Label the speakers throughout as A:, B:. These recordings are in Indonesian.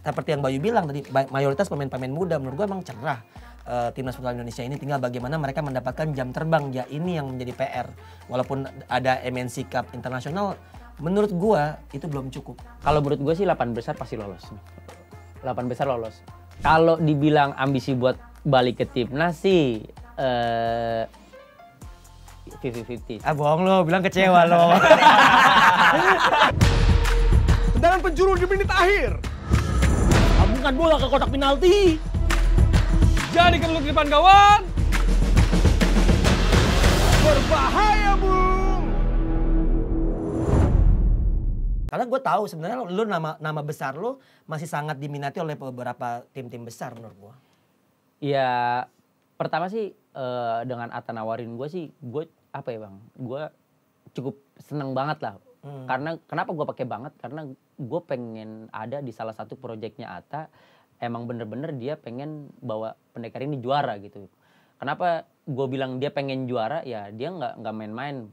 A: seperti yang Bayu bilang tadi, mayoritas pemain-pemain muda menurut gue emang cerah. Timnas futsal Indonesia ini tinggal bagaimana mereka mendapatkan jam terbang, ya ini yang menjadi PR. Walaupun ada MNC Cup internasional, menurut gua itu belum cukup.
B: Kalau menurut gua sih 8 besar pasti lolos. 8 besar lolos. Kalau dibilang ambisi buat balik ke timnas sih 50-50.
A: Ah bohong lo, bilang kecewa lo.
C: Tendangan penjuru di menit akhir.
D: Sambungkan bola ke kotak penalti.
C: Jadi keluk di depan gawang. Berbahaya, Bung.
A: Karena gue tahu sebenarnya lu nama besar lu masih sangat diminati oleh beberapa tim-tim besar menurut gue.
B: Ya pertama sih dengan Atta nawarin gue sih, gue apa ya bang, gue cukup seneng banget lah. Karena kenapa gue pakai banget? Karena gue pengen ada di salah satu proyeknya Atta. Emang bener-bener dia pengen bawa Pendekar ini juara gitu. Kenapa gue bilang dia pengen juara? Ya dia nggak main-main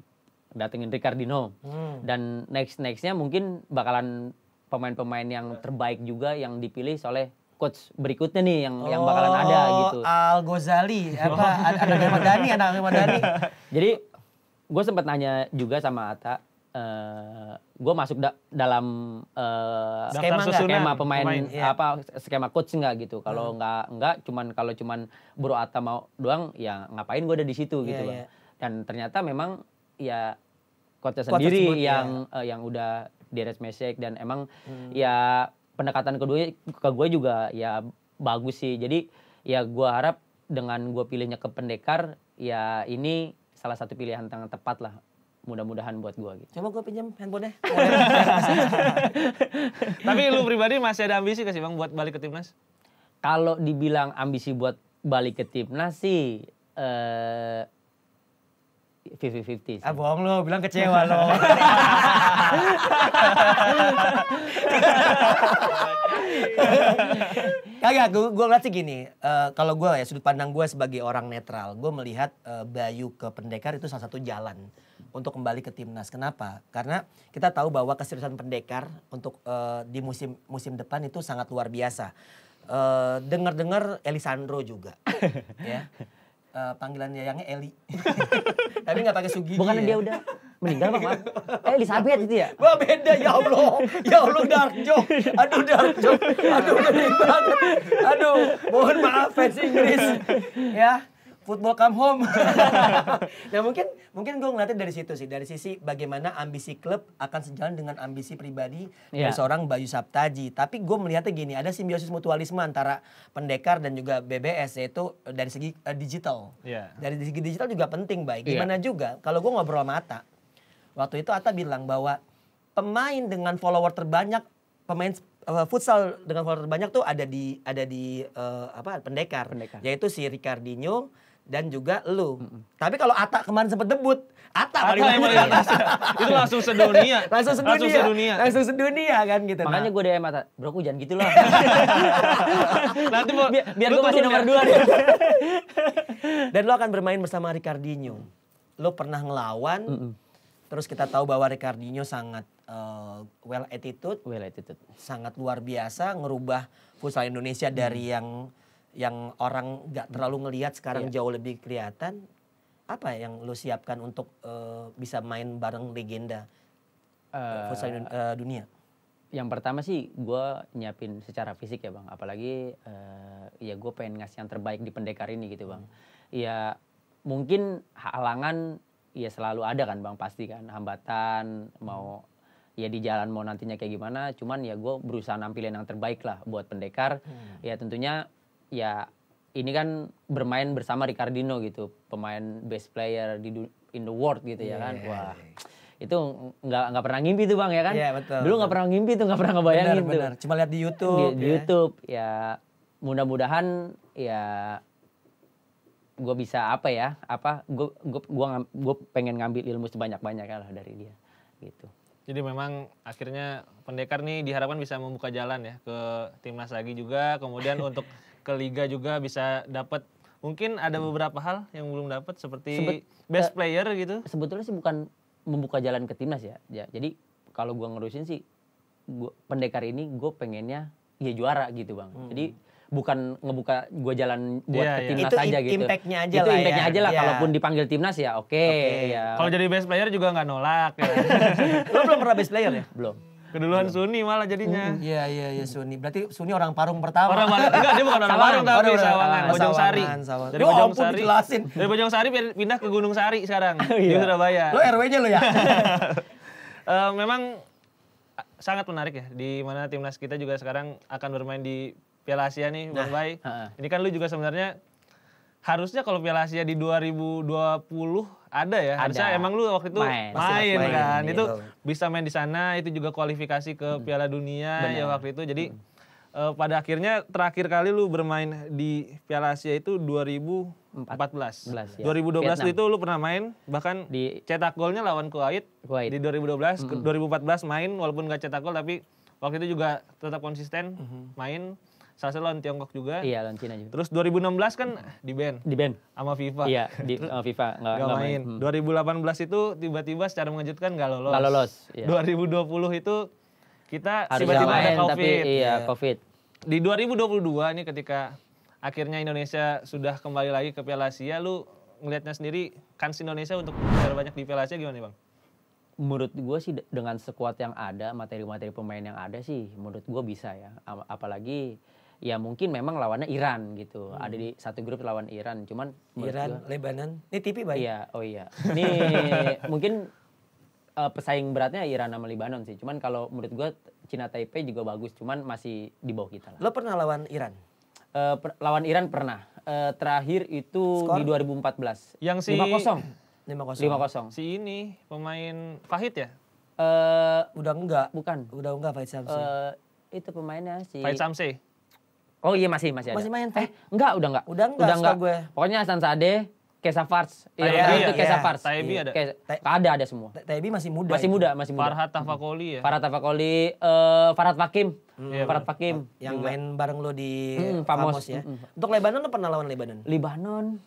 B: datengin Ricardinho. Dan nextnya mungkin bakalan pemain-pemain yang terbaik juga yang dipilih oleh coach berikutnya nih yang bakalan ada gitu.
A: Al Ghazali, apa anak Madani.
B: Jadi gue sempat nanya juga sama Atta. Gue masuk dalam skema pemain
A: iya.
B: apa skema coach nggak gitu. Kalau nggak kalau cuman Bro Atta mau doang ya ngapain gue ada di situ gitu bang. Dan ternyata memang ya coachnya sendiri
A: tersebut,
B: yang udah Dires Mesek dan emang ya pendekatan kedua ke gue juga ya bagus sih. Jadi ya gue harap dengan gue pilihnya ke Pendekar ya ini salah satu pilihan yang tepat lah. Mudah-mudahan buat gue gitu.
A: Coba gue pinjam handphonenya.
C: Tapi lu pribadi masih ada ambisi gak sih bang buat balik ke timnas?
B: Kalau dibilang ambisi buat balik ke timnas sih 50-50 sih.
A: Ah bohong lo, bilang kecewa lo. Kagak, gue ngeliat sih gini. Kalau gue ya sudut pandang gue sebagai orang netral, gue melihat Bayu ke Pendekar itu salah satu jalan untuk kembali ke timnas. Kenapa? Karena kita tahu bahwa keseriusan Pendekar untuk di musim depan itu sangat luar biasa. Dengar-dengar Elisandro juga, ya. Panggilan yayangnya Eli. Tapi nggak pakai Sugigi.
B: Bukannya
A: ya?
B: dia udah meninggal bang? Elizabeth itu ya?
A: Wah beda, ya Allah. Ya Allah, dark joke. Aduh dark joke. Aduh gede banget. Aduh, mohon maaf fans Inggris. Ya. Football come home. Nah mungkin gue ngeliatnya dari situ sih. Dari sisi bagaimana ambisi klub akan sejalan dengan ambisi pribadi dari seorang Bayu Saptaji. Tapi gue melihatnya gini, ada simbiosis mutualisme antara Pendekar dan juga BBS, yaitu dari segi digital. Dari segi digital juga penting, baik. Gimana juga, kalau gue ngobrol sama Atta, waktu itu Atta bilang bahwa pemain dengan follower terbanyak, pemain futsal dengan follower terbanyak tuh ada di Pendekar. Yaitu si Ricardinho dan juga lu. Tapi kalau Atta kemarin sempat debut, Atta paling banyak.
C: Itu langsung sedunia.
A: Langsung sedunia kan gitu.
B: Makanya gue DM Atta, bro aku jangan gitu loh.
C: Nanti
B: biar gue masih nomor 2 deh.
A: Dan lo akan bermain bersama Ricardinho. Lo pernah ngelawan, terus kita tahu bahwa Ricardinho sangat well attitude, sangat luar biasa, ngerubah futsal Indonesia dari yang orang nggak terlalu ngelihat sekarang jauh lebih kelihatan. Apa yang lo siapkan untuk bisa main bareng legenda futsal dunia?
B: Yang pertama sih gue nyiapin secara fisik ya bang, apalagi ya gue pengen ngasih yang terbaik di Pendekar ini gitu bang. Ya mungkin halangan ya selalu ada kan bang, pasti kan hambatan mau ya di jalan mau nantinya kayak gimana, cuman ya gue berusaha nampilin yang terbaik lah buat Pendekar. Ya tentunya ya ini kan bermain bersama Ricardinho gitu, pemain best player in the world gitu ya kan. Wah itu nggak pernah ngimpi tuh bang ya kan.
A: Betul,
B: dulu nggak pernah ngimpi tuh, nggak pernah ngebayangin tuh.
A: Cuma lihat di YouTube.
B: Di YouTube ya mudah-mudahan ya gue bisa gue pengen ngambil ilmu sebanyak-banyak lah dari dia gitu.
C: Jadi memang akhirnya Pendekar nih diharapkan bisa membuka jalan ya ke timnas lagi juga, kemudian untuk ke liga juga bisa dapat, mungkin ada beberapa hal yang belum dapat seperti best player gitu.
B: Sebetulnya sih bukan membuka jalan ke timnas ya. Jadi kalau gue ngerusin sih Pendekar ini gue pengennya ya juara gitu Bang. Jadi bukan ngebuka gue jalan buat
C: Iya,
B: ke
C: iya.
B: timnas
A: Itu
B: aja gitu.
A: impact-nya aja
B: Itu
A: lah
B: impact-nya
A: ya.
B: aja lah.
A: Iya.
B: Kalaupun dipanggil timnas ya oke. Ya.
C: Kalau jadi best player juga nggak nolak ya.
A: Lo belum pernah best player ya?
B: Belum.
C: Keduluan Suni malah jadinya.
A: Iya Suni. Berarti Suni orang Parung pertama.
C: Orang mana? Enggak, dia bukan orang
B: Sawangan.
C: Parung tapi
A: Oh,
C: Sawangan, Bojong Sari.
A: Sawangan.
C: Dari
A: Ya
C: Bojong
A: ampun,
C: Sari.
A: dijelasin.
C: Dari Bojong Sari pindah ke Gunung Sari sekarang di
B: Iya.
C: Surabaya.
A: Lo RW-nya lo ya?
C: Memang sangat menarik ya, di mana timnas kita juga sekarang akan bermain di Piala Asia nih, Bang Bay. Ini kan lu juga sebenarnya harusnya kalau Piala Asia di 2020 ada ya. Harusnya
B: Ada.
C: emang lu waktu itu
B: Main.
C: main
A: Pasti
C: kan.
A: main,
C: Itu
A: iya.
C: bisa main di sana, itu juga kualifikasi ke Piala Dunia ya waktu itu. Jadi pada akhirnya terakhir kali lu bermain di Piala Asia itu 2014.
B: 14, ya.
C: 2012
B: Vietnam.
C: itu lu pernah main, bahkan
B: Di
C: cetak golnya lawan Kuwait.
B: Kuwait.
C: Di 2012, 2014 main walaupun gak cetak gol tapi waktu itu juga tetap konsisten main. Salah satu lawan Tiongkok juga.
B: Iya lawan Cina juga.
C: Terus 2016 kan di ban
B: Di band.
C: sama FIFA.
B: Iya di FIFA
C: Gak main. 2018 itu tiba-tiba secara mengejutkan gak lolos.
B: Nggak lolos. Iya.
C: 2020 itu kita
B: Harus
C: tiba-tiba ada
B: main
C: COVID.
B: tapi iya COVID.
C: Di 2022 ini ketika akhirnya Indonesia sudah kembali lagi ke Piala Asia, lu ngelihatnya sendiri kans Indonesia untuk juara banyak di Piala Asia gimana nih Bang?
B: Menurut gue sih dengan skuad yang ada, materi-materi pemain yang ada sih menurut gue bisa ya. Apalagi ya mungkin memang lawannya Iran gitu. Ada di satu grup lawan Iran. Cuman menurut
A: Iran,
B: gua-
A: Lebanon. Ini TV baik.
B: Iya, oh iya. Ini mungkin pesaing beratnya Iran sama Lebanon sih. Cuman kalau menurut gue Cina Taipei juga bagus. Cuman masih di bawah kita lah.
A: Lo pernah lawan Iran?
B: Lawan Iran pernah. Terakhir itu
A: Skor?
B: di 2014.
C: Yang si
B: 5-0.
A: 5-0.
B: 5-0.
C: Si ini pemain Fahid ya?
A: Udah enggak.
B: Bukan.
A: Udah enggak Faisal Samsi.
B: Itu pemainnya si
C: Fahid Samse.
B: Oh iya masih ada.
A: Masih main, Fah?
B: Enggak, udah enggak.
A: Udah enggak, setahu gue.
B: Pokoknya Hasan Sade, Kesa Fars.
C: Taebi,
B: Itu
C: iya.
B: Kesa Fars.
C: Taebi ada?
B: Ada semua.
A: Taebi masih muda.
B: Masih
A: itu.
B: muda, masih muda.
C: Farhad Tafakoli ya?
B: Farhad Tafakoli, Farhad Fakim.
C: Iya,
B: Farhad Fakim.
A: Yang
B: juga.
A: main bareng lo di
B: Famos.
A: Famos ya. Untuk Lebanon lo pernah lawan Lebanon?
B: Libanon.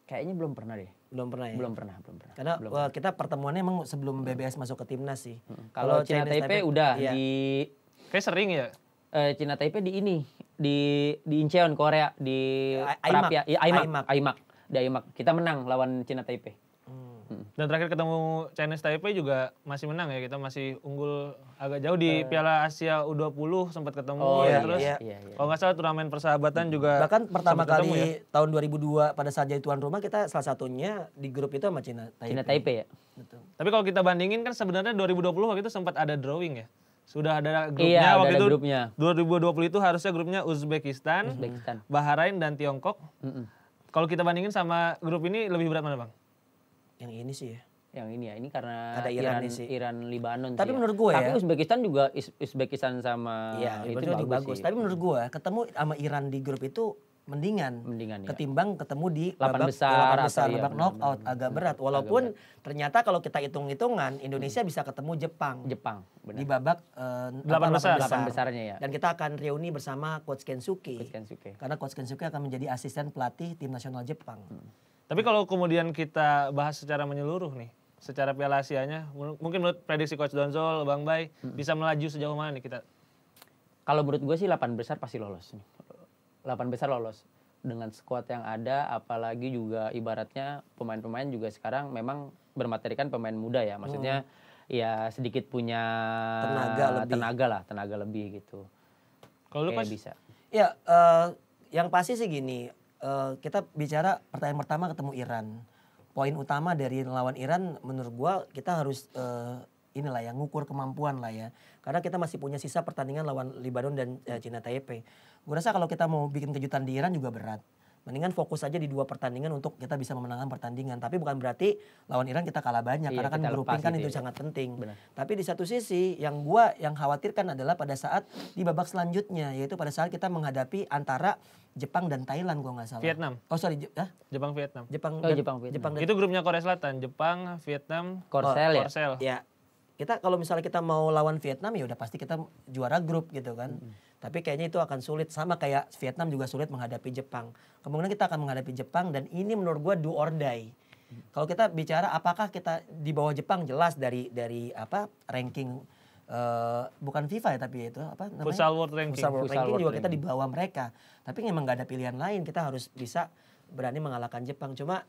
B: Kayaknya belum pernah deh.
A: Belum pernah ya?
B: Belum pernah.
A: Karena wah, kita pertemuannya emang sebelum BBS masuk ke timnas sih.
B: Kalau Cina
A: Chinese
B: Taipei udah
A: iya.
B: di
C: Kayak sering ya?
B: Cina Taipei di ini di Incheon Korea di
A: Aimak.
B: Prapia. Iya,
A: Aimak.
B: Aimak. Di Aimak. Kita menang lawan Cina Taipei.
C: Dan terakhir ketemu Chinese Taipei juga masih menang ya. Kita masih unggul agak jauh di Piala Asia U20 sempat ketemu.
B: Oh,
C: ya.
A: iya,
C: Terus
A: iya.
C: kalau nggak salah turnamen persahabatan juga
A: Bahkan pertama
C: sempat ketemu
A: kali
C: ya.
A: tahun 2002 pada saat jadi tuan rumah kita salah satunya di grup itu sama Cina Taipei.
B: Cina Taipei ya.
A: Betul.
C: Tapi kalau kita bandingin kan sebenarnya 2020 waktu itu sempat ada drawing ya. Sudah ada grupnya
B: Iya,
C: waktu
B: ada
C: itu.
B: grupnya.
C: 2020 itu harusnya grupnya Uzbekistan, Bahrain dan Tiongkok. Kalau kita bandingin sama grup ini lebih berat mana Bang?
A: Yang ini sih ya.
B: Yang ini ya, ini karena
A: Ada Iran nih sih.
B: Iran Libanon
A: Tapi
B: sih ya.
A: menurut gue
B: Tapi
A: ya.
B: Uzbekistan juga Uzbekistan sama
A: Iya,
B: itu
A: itu bagus.
B: sih.
A: Tapi menurut gua ketemu sama Iran di grup itu mendingan.
B: Mendingan, ya.
A: Ketimbang ketemu di
B: 8 besar
A: delapan
B: atau iya,
A: babak
B: benar,
A: knockout agak berat. Walaupun ternyata kalau kita hitung-hitungan Indonesia bisa ketemu Jepang
B: Jepang,
A: di
B: benar.
A: babak
C: Delapan besar.
B: 8 besarnya ya.
A: Dan kita akan reuni bersama Coach Kensuke.
B: Coach Kensuke.
A: Karena Coach Kensuke akan menjadi asisten pelatih tim nasional Jepang.
C: Tapi kalau kemudian kita bahas secara menyeluruh nih, secara Piala Asianya, mungkin menurut prediksi Coach Donzol, Bang Bay, bisa melaju sejauh mana nih kita?
B: Kalau menurut gue sih 8 besar pasti lolos. 8 besar lolos. Dengan skuad yang ada, apalagi juga ibaratnya pemain-pemain juga sekarang memang bermaterikan pemain muda ya. Maksudnya ya sedikit punya tenaga lebih gitu.
C: Kalau lu
B: Kayak
C: Coach?
B: bisa.
A: Ya, yang pasti sih gini, kita bicara pertandingan pertama ketemu Iran. Poin utama dari lawan Iran menurut gua kita harus inilah ya ngukur kemampuan lah ya. Karena kita masih punya sisa pertandingan lawan Lebanon dan Cina Taipei. Gua rasa kalau kita mau bikin kejutan di Iran juga berat. Mendingan fokus aja di 2 pertandingan untuk kita bisa memenangkan pertandingan. Tapi bukan berarti lawan Iran kita kalah banyak.
B: Iya,
A: karena kan
B: kita
A: grouping
B: lepas
A: kan
B: gitu
A: itu
B: ya.
A: sangat penting.
B: Benar.
A: Tapi di satu sisi yang khawatirkan adalah pada saat di babak selanjutnya. Yaitu pada saat kita menghadapi antara Jepang dan Thailand kalau nggak salah.
C: Vietnam.
A: Oh sorry,
C: Jepang Vietnam.
A: Jepang
B: Oh,
A: dan
B: Jepang, Vietnam.
A: dan
C: Itu grupnya Korea Selatan, Jepang, Vietnam,
B: Korsel ya.
C: Korsel.
A: ya kita kalau misalnya kita mau lawan Vietnam ya udah pasti kita juara grup gitu kan. Tapi kayaknya itu akan sulit sama kayak Vietnam juga sulit menghadapi Jepang. Kemungkinan kita akan menghadapi Jepang dan ini menurut gua do or die. Kalau kita bicara apakah kita di bawah Jepang jelas dari ranking bukan FIFA ya tapi itu apa namanya?
C: Futsal World Ranking.
A: Futsal World
B: Futsal
A: Ranking
B: World
A: juga kita di
B: Ranking.
A: bawah mereka. Tapi memang nggak ada pilihan lain, kita harus bisa berani mengalahkan Jepang. Cuma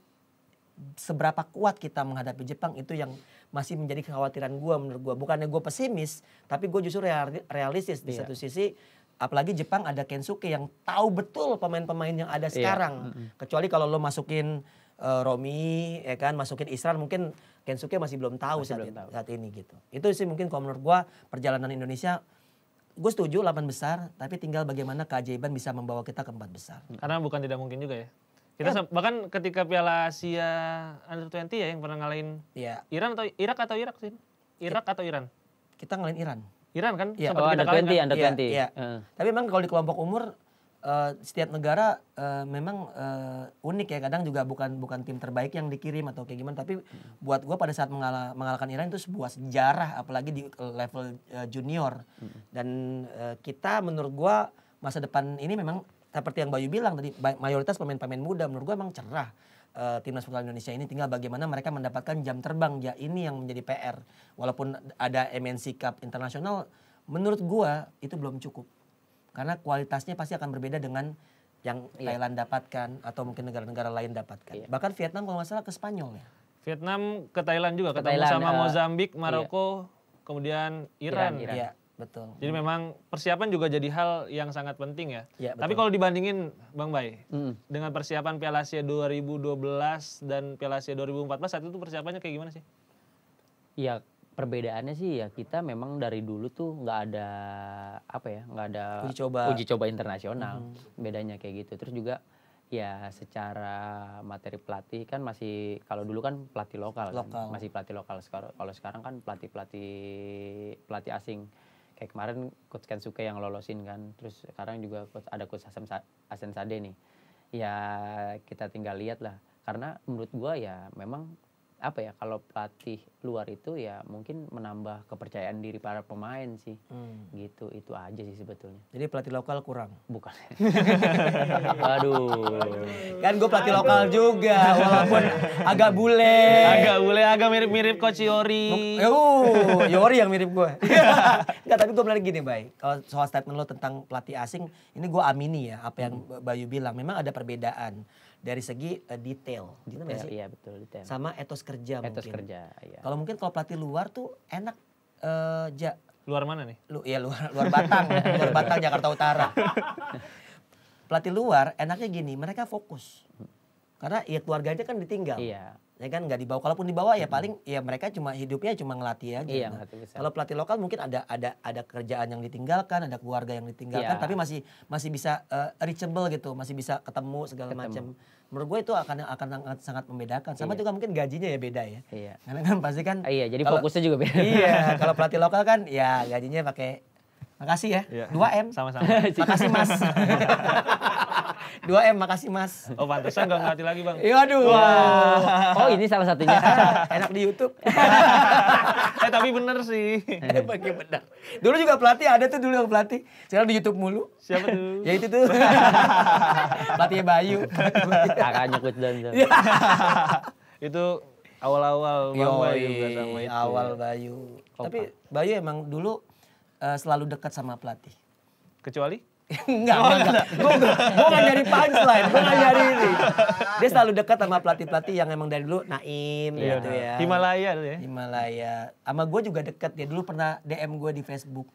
A: seberapa kuat kita menghadapi Jepang itu yang masih menjadi kekhawatiran gue menurut gue. Bukannya gue pesimis, tapi gue justru realistis di satu sisi. Apalagi Jepang ada Kensuke yang tahu betul pemain-pemain yang ada sekarang. Kecuali kalau lo masukin Romi, ya kan, masukin Isran, mungkin Kensuke masih belum tahu saat ini gitu. Itu sih mungkin kalau menurut gue perjalanan Indonesia, gue setuju 8 besar, tapi tinggal bagaimana keajaiban bisa membawa kita ke 4 besar.
C: Karena bukan tidak mungkin juga ya. Kita bahkan ketika Piala Asia Under-20 ya yang pernah ngalahin
A: Iya.
C: Iran atau Irak sih? Irak atau Iran?
A: Kita ngalahin Iran.
C: Iran kan
A: Iya.
C: sempat kita kalahin kan?
B: Under 20.
A: Iya. Tapi memang kalau di kelompok umur setiap negara memang unik ya. Kadang juga bukan tim terbaik yang dikirim atau kayak gimana. Tapi buat gue pada saat mengalahkan Iran itu sebuah sejarah, apalagi di level junior. Dan kita menurut gue masa depan ini memang seperti yang Bayu bilang tadi, mayoritas pemain-pemain muda. Menurut gue emang cerah. Timnas futsal Indonesia ini tinggal bagaimana mereka mendapatkan jam terbang. Ya ini yang menjadi PR. Walaupun ada MNC Cup internasional, menurut gua itu belum cukup. Karena kualitasnya pasti akan berbeda dengan yang Thailand dapatkan atau mungkin negara-negara lain dapatkan. Bahkan Vietnam kalau nggak salah ke Spanyol ya.
C: Vietnam ke Thailand juga, ketemu
B: Thailand,
C: sama Mozambik, Maroko, kemudian Iran.
A: Iya, betul.
C: Jadi memang persiapan juga jadi hal yang sangat penting ya.
A: Iya,
C: Tapi
A: betul.
C: kalau dibandingin Bang Bay, dengan persiapan Piala Asia 2012 dan Piala Asia 2014 saat itu persiapannya kayak gimana sih?
B: Ya perbedaannya sih ya kita memang dari dulu tuh nggak ada nggak ada
A: Uji coba.
B: internasional. Bedanya kayak gitu. Terus juga ya secara materi pelatih kan masih, kalau dulu kan pelatih lokal. Kan? Masih pelatih lokal. Kalau sekarang kan pelatih asing. Kayak kemarin Coach Kensuke yang lolosin kan. Terus sekarang juga ada Coach Hasan Sade nih. Ya kita tinggal lihat lah. Karena menurut gua ya memang kalau pelatih luar itu ya mungkin menambah kepercayaan diri para pemain sih. Gitu, itu aja sih sebetulnya.
A: Jadi pelatih lokal kurang.
B: Bukan. Waduh.
A: Kan gue pelatih lokal juga, walaupun agak bule.
C: Agak mirip-mirip Coach Yori.
A: Yori yang mirip gue. Enggak, tapi gue bilang gini, Bay. Kalau soal statement lo tentang pelatih asing, ini gue amini ya apa yang Bayu bilang. Memang ada perbedaan dari segi detail.
B: Iya betul, detail.
A: Sama etos kerja
B: Etos
A: mungkin.
B: kerja, iya.
A: Kalau mungkin kalau pelatih luar tuh enak
C: Luar mana nih?
A: luar Batang, luar Batang Jakarta Utara. Pelatih luar enaknya gini, mereka fokus. Karena ya keluarganya kan ditinggal.
B: Iya.
A: Ya kan nggak dibawa. Kalaupun dibawa ya paling ya mereka hidupnya cuma ngelatih aja.
B: Iya,
A: Nah,
B: ngelatih besar.
A: kalau pelatih lokal mungkin ada kerjaan yang ditinggalkan, ada keluarga yang ditinggalkan,
B: Iya.
A: tapi masih bisa reachable gitu, masih bisa ketemu segala macam. Menurut gue itu akan sangat membedakan. Sama juga mungkin gajinya ya beda ya.
B: Iya.
A: Karena kan pasti kan.
B: Iya, jadi
A: kalau-
B: fokusnya juga beda.
A: Iya, kalau pelatih lokal kan ya gajinya pakai makasih ya.
C: Iya.
A: 2M.
C: Sama-sama.
A: Makasih Mas. 2M makasih Mas.
C: Oh pantesan gak ngelatih lagi Bang.
A: Iya aduh.
B: Oh ini salah satunya.
A: Enak di YouTube.
C: Tapi bener sih.
A: Pakai benar. Dulu juga pelatih ada tuh dulu yang pelatih. Sekarang di YouTube mulu.
C: Siapa tuh?
A: Ya itu tuh. Pelatihnya Bayu.
B: Kakaknya Coach Donzo.
C: Itu awal-awal Bang Bay juga
A: Yoi,
C: sama itu.
A: awal Bayu. Tapi Bayu emang dulu selalu dekat sama pelatih.
C: Kecuali?
A: Enggak. Gue gak nyari punchline, gue gak nyari ini. Dia selalu dekat sama pelatih-pelatih yang emang dari dulu Naim gitu ya.
C: Himalaya tuh ya.
A: Himalaya. Sama gue juga deket, dia dulu pernah DM gue di Facebook.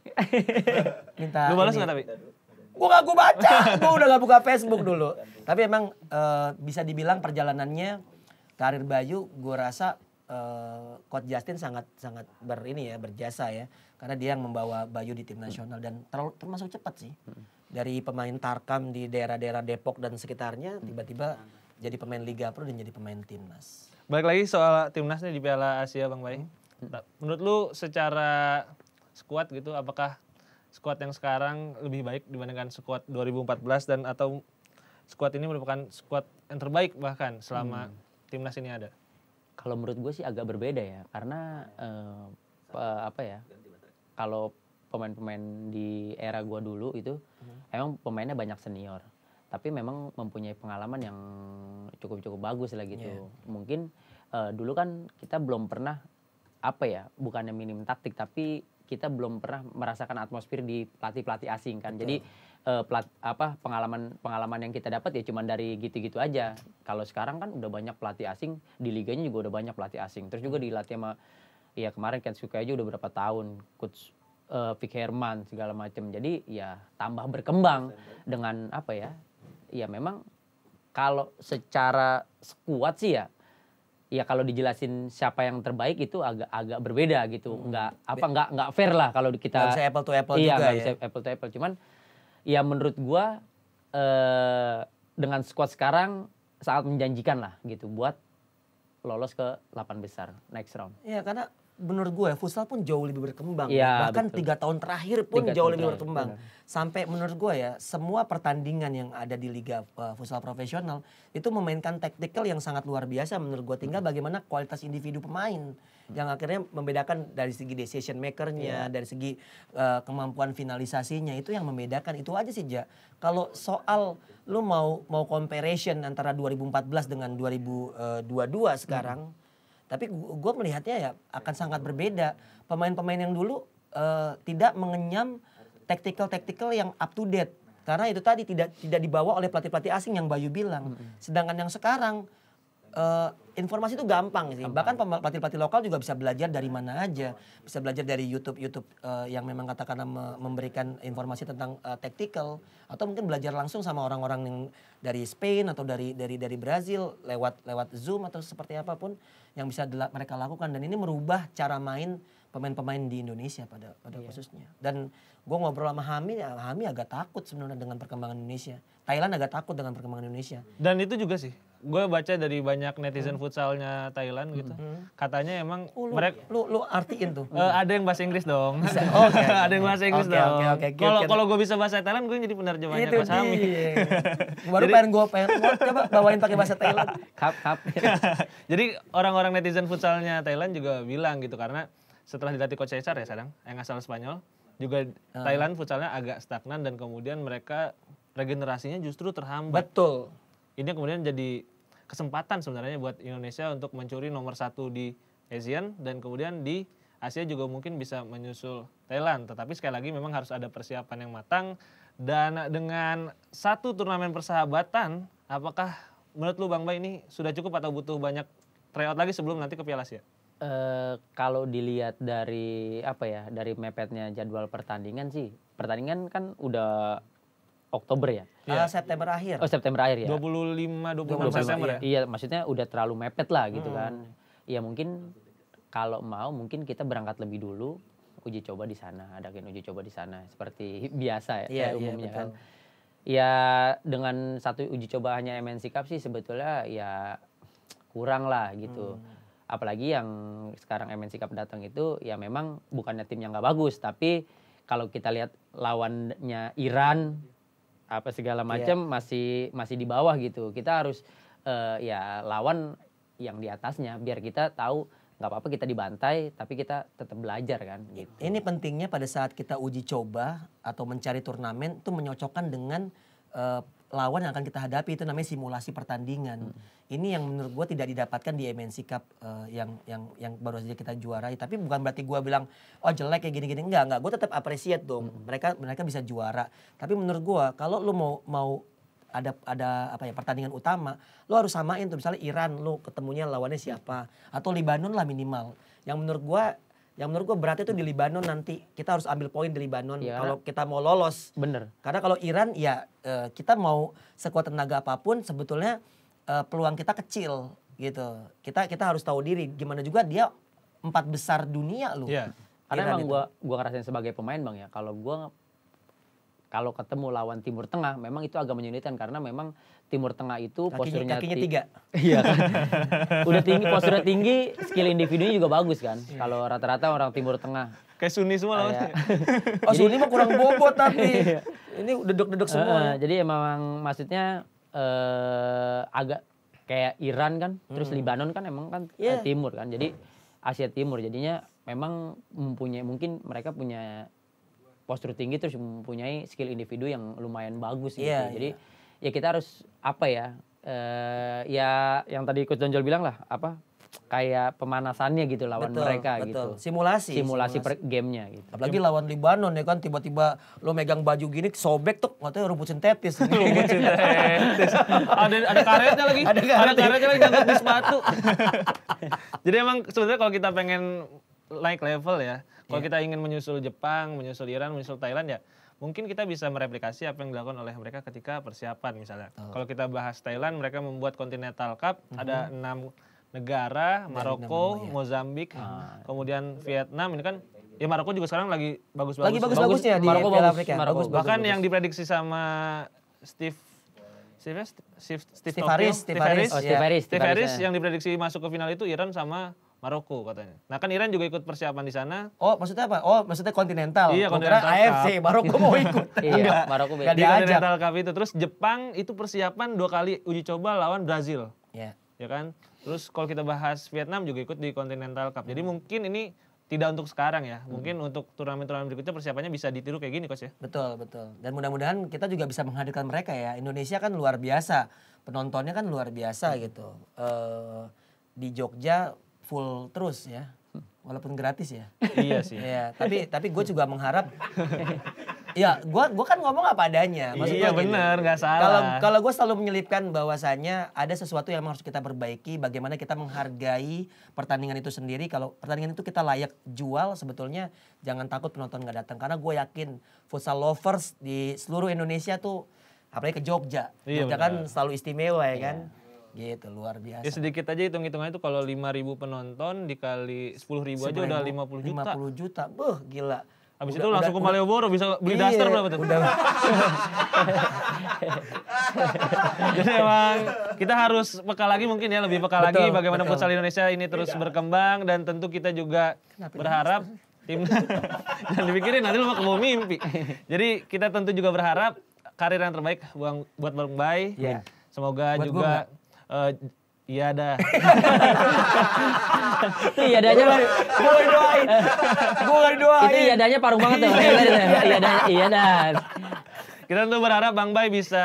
A: Minta
C: Lu balas
A: ini.
C: nggak tapi?
A: Gue baca, gue udah gak buka Facebook dulu. Tapi emang bisa dibilang perjalanannya karir Bayu, gue rasa Coach Justin sangat berjasa ya. Karena dia yang membawa Bayu di tim nasional dan termasuk cepat sih. Dari pemain Tarkam di daerah-daerah Depok dan sekitarnya, tiba-tiba jadi pemain Liga Pro dan jadi pemain timnas.
C: Balik lagi soal timnas nih di Piala Asia Bang Bay. Menurut lu secara skuad gitu, apakah skuad yang sekarang lebih baik dibandingkan skuad 2014 dan atau skuad ini merupakan skuad yang terbaik bahkan selama timnas ini ada?
B: Kalau menurut gue sih agak berbeda ya, karena kalau pemain-pemain di era gue dulu itu emang pemainnya banyak senior, tapi memang mempunyai pengalaman yang cukup bagus lah gitu. Mungkin dulu kan kita belum pernah bukannya minim taktik, tapi kita belum pernah merasakan atmosfer di pelatih-pelatih asing kan. Jadi pengalaman yang kita dapat ya cuma dari gitu-gitu aja. Kalau sekarang kan udah banyak pelatih asing, di liganya juga udah banyak pelatih asing. Terus juga dilatih sama ya kemarin Kensuke aja udah berapa tahun, coach Vic Herman segala macam. Jadi ya tambah berkembang dengan apa ya? Ya memang kalau secara skuad sih ya kalau dijelasin siapa yang terbaik itu agak berbeda gitu. Nggak fair lah kalau kita
A: Nggak bisa apple to apple
B: iya,
A: juga
B: nggak
A: ya.
B: bisa apple to apple. Cuman ya menurut gua dengan skuad sekarang sangat menjanjikan lah gitu buat lolos ke 8 besar next round.
A: Iya, karena menurut gue futsal pun jauh lebih berkembang.
B: Iya,
A: Bahkan
B: betul.
A: 3 tahun terakhir pun
B: 3
A: jauh
B: tahun
A: lebih
B: terakhir,
A: berkembang.
B: benar.
A: Sampai menurut gue ya, semua pertandingan yang ada di liga futsal profesional itu memainkan taktikal yang sangat luar biasa menurut gue. Tinggal bagaimana kualitas individu pemain yang akhirnya membedakan dari segi decision makernya, dari segi kemampuan finalisasinya, itu yang membedakan. Itu aja sih, Ja. Kalau soal lu mau comparison antara 2014 dengan 2022 sekarang, tapi gue melihatnya ya akan sangat berbeda. Pemain-pemain yang dulu tidak mengenyam taktikal yang up to date. Karena itu tadi tidak dibawa oleh pelatih-pelatih asing yang Bayu bilang. Sedangkan yang sekarang informasi itu gampang sih. Bahkan pelatih-pelatih lokal juga bisa belajar dari mana aja. Bisa belajar dari YouTube yang memang katakanlah memberikan informasi tentang tactical, atau mungkin belajar langsung sama orang-orang yang dari Spain atau dari Brazil lewat Zoom atau seperti apapun yang bisa mereka lakukan. Dan ini merubah cara main pemain-pemain di Indonesia pada khususnya. Dan gue ngobrol sama Hami agak takut sebenarnya dengan perkembangan Indonesia. Thailand agak takut dengan perkembangan Indonesia.
C: Dan itu juga sih, gue baca dari banyak netizen futsalnya Thailand gitu. Katanya emang mereka
A: Lu artiin tuh.
C: ada yang bahasa Inggris dong.
A: Oke.
C: Ada yang bahasa Inggris
A: Oke,
C: dong.
A: oke.
C: Kalau gue bisa bahasa Thailand, gue jadi penerjemahnya
A: Itu
C: Mas Hami.
A: dia. Baru pengen coba bawain pakai bahasa Thailand.
B: Kap.
C: Jadi orang-orang netizen futsalnya Thailand juga bilang gitu, karena setelah dilatih Coach Cesar ya Sadang, yang asal Spanyol, juga Thailand futsalnya agak stagnan dan kemudian mereka regenerasinya justru terhambat.
A: Betul.
C: Ini kemudian jadi kesempatan sebenarnya buat Indonesia untuk mencuri nomor 1 di ASEAN, dan kemudian di Asia juga mungkin bisa menyusul Thailand. Tetapi sekali lagi memang harus ada persiapan yang matang, dan dengan satu turnamen persahabatan, apakah menurut lu Bang Bay ini sudah cukup atau butuh banyak tryout lagi sebelum nanti ke Piala Asia?
B: Kalau dilihat dari dari mepetnya jadwal pertandingan kan udah Oktober ya.
A: September akhir.
B: Oh, September akhir ya.
C: 25-26 September ya?
B: Iya, maksudnya udah terlalu mepet lah gitu kan. Ya mungkin kalau mau mungkin kita berangkat lebih dulu, uji coba di sana, adakan uji coba di sana seperti biasa ya umumnya kan. Ya dengan satu uji coba hanya MNC Cup sih sebetulnya ya kurang lah gitu. Apalagi yang sekarang MNC Cup datang itu ya memang bukannya tim yang nggak bagus, tapi kalau kita lihat lawannya Iran apa segala macam masih di bawah gitu. Kita harus ya lawan yang di atasnya biar kita tahu nggak apa-apa kita dibantai tapi kita tetap belajar kan gitu. Ini
A: pentingnya pada saat kita uji coba atau mencari turnamen itu menyocokkan dengan lawan yang akan kita hadapi, itu namanya simulasi pertandingan. Ini yang menurut gue tidak didapatkan di MNC Cup yang baru saja kita juarai. Tapi bukan berarti gue bilang oh jelek kayak gini-gini, enggak. Gue tetap appreciate dong. Mereka bisa juara. Tapi menurut gue kalau lu mau ada pertandingan utama, lu harus samain tuh, misalnya Iran lu ketemunya lawannya siapa, atau Libanon lah minimal. Yang menurut gue beratnya itu di Libanon nanti. Kita harus ambil poin di Libanon kalau kita mau lolos.
B: Bener.
A: Karena kalau Iran ya kita mau sekuat tenaga apapun sebetulnya peluang kita kecil gitu. Kita harus tahu diri, gimana juga dia 4 besar dunia loh.
C: Iya.
B: Karena emang gua ngerasain sebagai pemain Bang ya, kalau ketemu lawan Timur Tengah memang itu agak menyulitkan karena memang Timur Tengah itu posturnya
A: kakinya 3.
B: Iya kan. Udah tinggi, posturnya tinggi, skill individunya juga bagus kan. Kalau rata-rata orang Timur Tengah.
C: Kayak Sunni semua lawannya.
A: Oh Sunni mah kurang bobot tapi. Ini dedek-dedek semua.
B: Jadi emang maksudnya agak kayak Iran kan, terus Libanon kan emang kan timur kan. Jadi Asia Timur jadinya memang mungkin mereka punya postur tinggi terus mempunyai skill individu yang lumayan bagus gitu. Jadi ya kita harus ya yang tadi Coach Donjol bilang lah kayak pemanasannya gitu lawan mereka gitu.
A: Simulasi
B: gamenya gitu.
A: Apalagi lawan Libanon ya kan, tiba-tiba lo megang baju gini sobek tuh katanya rumput sintetis.
C: Rumput sintetis. Ada karetnya lagi. Ada karetnya lagi nyangkut di sepatu. Jadi emang sebenarnya kalau kita pengen naik level ya, kalau kita ingin menyusul Jepang, menyusul Iran, menyusul Thailand ya, mungkin kita bisa mereplikasi apa yang dilakukan oleh mereka ketika persiapan misalnya. Kalau kita bahas Thailand, mereka membuat Continental Cup, ada 6 negara, Maroko, Mozambik, kemudian Vietnam. Ini kan ya Maroko juga sekarang lagi bagus-bagus.
A: Lagi bagus-bagusnya di
B: Maroko
A: Piala
B: bagus,
A: Afrika.
B: Maroko
A: Bagus.
C: Bahkan yang diprediksi sama Steve Harris yang diprediksi masuk ke final itu Iran sama Maroko katanya. Nah kan Iran juga ikut persiapan di sana.
A: Oh maksudnya apa? Oh maksudnya kontinental.
C: Iya,
A: Kontinental AFC. Maroko mau ikut.
B: Iya, Maroko beda.
A: Gak
C: Di
A: diajak.
C: Continental Cup itu. Terus Jepang itu persiapan 2 kali uji coba lawan Brazil.
A: Ya.
C: Ya kan? Terus kalau kita bahas Vietnam juga ikut di Continental Cup. Jadi mungkin ini tidak untuk sekarang ya. Mungkin untuk turnamen-turnamen berikutnya persiapannya bisa ditiru kayak gini Coach ya.
A: Betul. Dan mudah-mudahan kita juga bisa menghadirkan mereka ya. Indonesia kan luar biasa. Penontonnya kan luar biasa gitu. Di Jogja full terus ya. Walaupun gratis ya.
C: Iya sih.
A: Iya, tapi gue juga mengharap ya, gue kan ngomong apa adanya. Maksud
C: Iya
A: gua gini,
C: benar, nggak salah.
A: Kalau gue selalu menyelipkan bahwasannya ada sesuatu yang harus kita perbaiki, bagaimana kita menghargai pertandingan itu sendiri. Kalau pertandingan itu kita layak jual, sebetulnya jangan takut penonton nggak datang. Karena gue yakin futsal lovers di seluruh Indonesia tuh, apalagi ke Jogja.
C: Iya,
A: Jogja kan selalu istimewa ya kan. Gitu, luar
C: Ya
A: biasa.
C: sedikit aja hitung-hitungannya itu kalau 5.000 penonton dikali 10.000 aja udah 50 juta.
A: 50 juta, buh gila.
C: Habis itu langsung ke Malioboro bisa beli daster berapa tuh? Jadi emang kita harus peka lagi mungkin ya, lebih peka lagi bagaimana futsal Indonesia ini terus berkembang, dan tentu kita juga berharap tim jangan dipikirin nanti lu mau kebawa mimpi. Jadi kita tentu juga berharap karir yang terbaik buat Bang Bay.
A: Iya.
C: Semoga
A: Buat
C: juga iya dah.
B: Itu iadanya
A: Gue doain.
B: itu iadanya parung banget tuh. Iya dah.
C: Kita tentu berharap Bang Bay bisa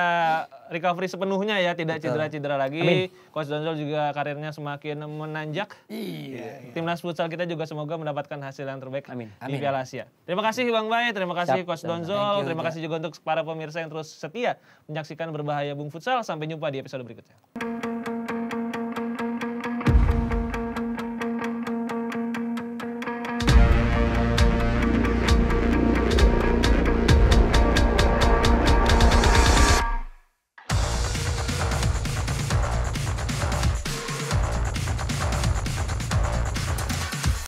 C: recovery sepenuhnya ya, tidak cedera-cedera lagi.
B: Amin.
C: Coach Donzol juga karirnya semakin menanjak.
A: Iya.
C: Timnas futsal kita juga semoga mendapatkan hasil yang terbaik
B: Amin.
C: di Piala Asia. Terima kasih Bang Bay, terima kasih
B: Siap.
C: Coach Donzol, terima
A: juga.
C: kasih juga untuk para pemirsa yang terus setia menyaksikan Berbahaya Bung Futsal. Sampai jumpa di episode berikutnya.